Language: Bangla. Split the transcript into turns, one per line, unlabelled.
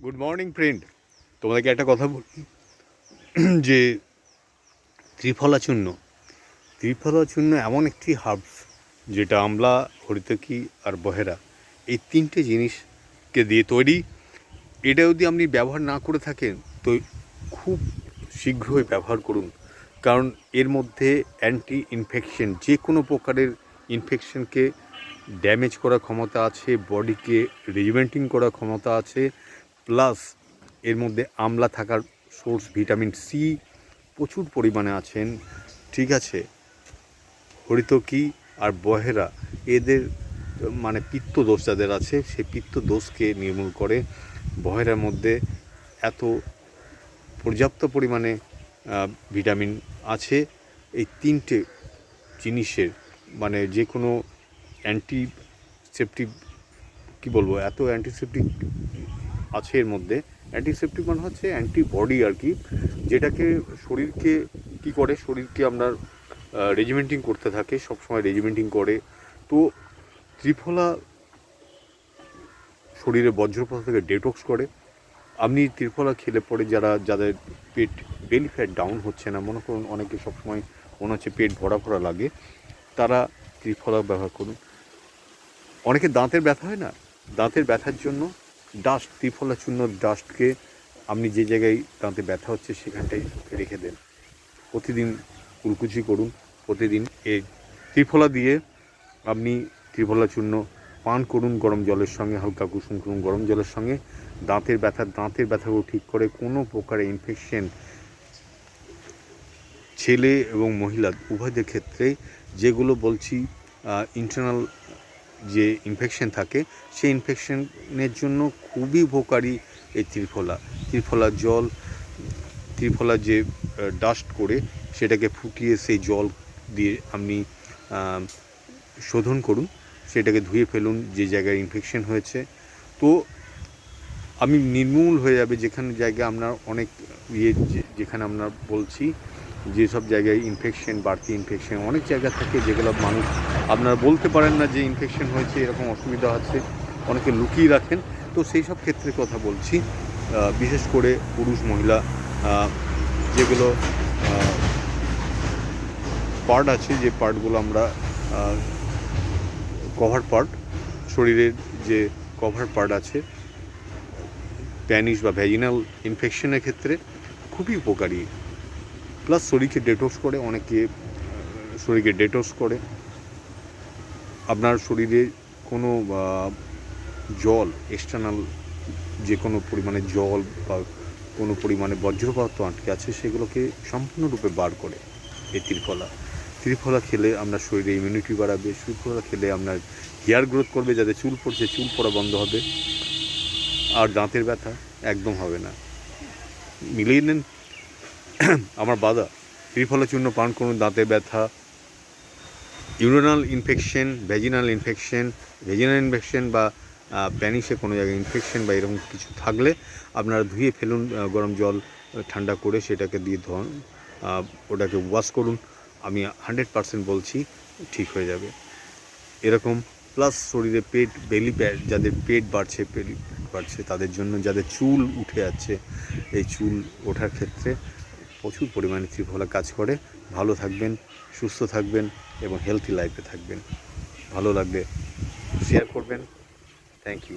Good morning friend. তোমাদেরকে একটা কথা বলি যে ত্রিফলা চূর্ণ এমন একটি হার্বস যেটা আমলা, হরিতকি আর বহেরা এই তিনটে জিনিসকে দিয়ে তৈরি। এটা যদি আপনি ব্যবহার না করে থাকেন তো খুব শীঘ্রই ব্যবহার করুন, কারণ এর মধ্যে অ্যান্টি ইনফেকশন, যে কোনো প্রকারের ইনফেকশনকে ড্যামেজ করার ক্ষমতা আছে, বডিকে রিজুভেনেটিং করার ক্ষমতা আছে, প্লাস এর মধ্যে আমলা থাকার সোর্স ভিটামিন সি প্রচুর পরিমাণে আছেন। ঠিক আছে, হরিতকি আর বহেরা এদের মানে পিত্তদোষ যাদের আছে সেই পিত্তদোষকে নির্মূল করে। বহেরার মধ্যে এত পর্যাপ্ত পরিমাণে ভিটামিন আছে। এই তিনটে জিনিসের মানে যে কোনো অ্যান্টিসেপটিক, কী বলবো, এত অ্যান্টিসেপটিক আছে এর মধ্যে। অ্যান্টিসেপটিক মানে হচ্ছে অ্যান্টিবডি আর কি, যেটাকে শরীরকে কী করে, শরীরকে আপনার রেজিমেন্টিং করতে থাকে, সবসময় রেজিমেন্টিং করে। তো ত্রিফলা শরীরে বজ্রপাত থেকে ডেটক্স করে। আপনি ত্রিফলা খেলে পরে যাদের পেট বেলি ফ্যাট ডাউন হচ্ছে না, মনে করুন অনেকে সবসময় মনে হচ্ছে পেট ভরা ভরা লাগে, তারা ত্রিফলা ব্যবহার করুন। অনেকে দাঁতের ব্যথা হয় না, দাঁতের ব্যথার জন্য ডাস্ট, ত্রিফলা চূর্ণ ডাস্টকে আপনি যে জায়গায় দাঁতে ব্যথা হচ্ছে সেখানটায় রেখে দেন, প্রতিদিন কুলকুচি করুন। প্রতিদিন এই ত্রিফলা দিয়ে আপনি ত্রিফলা চূর্ণ পান করুন গরম জলের সঙ্গে, হালকা কুসুম করুন গরম জলের সঙ্গে। দাঁতের ব্যথাও ঠিক করে। কোনো প্রকারের ইনফেকশন ছেলে এবং মহিলা উভয়দের ক্ষেত্রে, যেগুলো বলছি ইন্টারনাল যে ইনফেকশন থাকে সেই ইনফেকশনের জন্য খুবই উপকারী এই ত্রিফলা জল। ত্রিফলা যে ডাস্ট করে সেটাকে ফুটিয়ে সেই জল দিয়ে আপনি শোধন করুন, সেটাকে ধুয়ে ফেলুন যে জায়গায় ইনফেকশন হয়েছে। তো আমি নির্মূল হয়ে যাবে যেখানে জায়গায় আপনার অনেক যেখানে আপনার বলছি যেসব জায়গায় ইনফেকশন, বাড়তি ইনফেকশন অনেক জায়গা থাকে যেগুলো মানুষ আপনারা বলতে পারেন না যে ইনফেকশন হয়েছে, এরকম অসুবিধা আছে, অনেকে লুকিয়ে রাখেন। তো সেই সব ক্ষেত্রে কথা বলছি, বিশেষ করে পুরুষ মহিলা যেগুলো পার্ট আছে, যে পার্টগুলো আমরা কভার পার্ট, শরীরের যে কভার পার্ট আছে, প্যানিস বা ভ্যাজিনাল ইনফেকশনের ক্ষেত্রে খুবই উপকারী। প্লাস শরীরকে ডেটক্স করে, অনেকে শরীরকে ডেটক্স করে। আপনার শরীরে কোনো জল, এক্সটার্নাল যে কোনো পরিমাণে জল বা কোনো পরিমাণে বজ্রপাত আটকে আছে সেগুলোকে সম্পূর্ণরূপে বার করে এই ত্রিফলা খেলে আপনার শরীরে ইমিউনিটি বাড়াবে। ত্রিফলা খেলে আপনার হেয়ার গ্রোথ করবে, যাতে চুল পড়ছে চুল পড়া বন্ধ হবে, আর দাঁতের ব্যথা একদম হবে না। মিলিয়ে নেন আমার বাদা। ত্রিফলা চূর্ণ পান করুন, দাঁতের ব্যথা, ইউরিনাল ইনফেকশন, ভ্যাজিনাল ইনফেকশন বা প্যানিসে কোনো জায়গায় ইনফেকশন বা এরকম কিছু থাকলে আপনারা ধুয়ে ফেলুন গরম জল ঠান্ডা করে, সেটাকে দিয়ে ধোন, ওটাকে ওয়াশ করুন। আমি 100% বলছি ঠিক হয়ে যাবে এরকম। প্লাস শরীরে বেলি ফ্যাট, যাদের পেট বাড়ছে তাদের জন্য, যাদের চুল উঠে যাচ্ছে, এই চুল ওঠার ক্ষেত্রে প্রচুর পরিমাণে ত্রিফলা কাজ করে। ভালো থাকবেন, সুস্থ থাকবেন এবং হেলথি লাইফে থাকবেন। ভালো লাগলে শেয়ার করবেন। Thank you.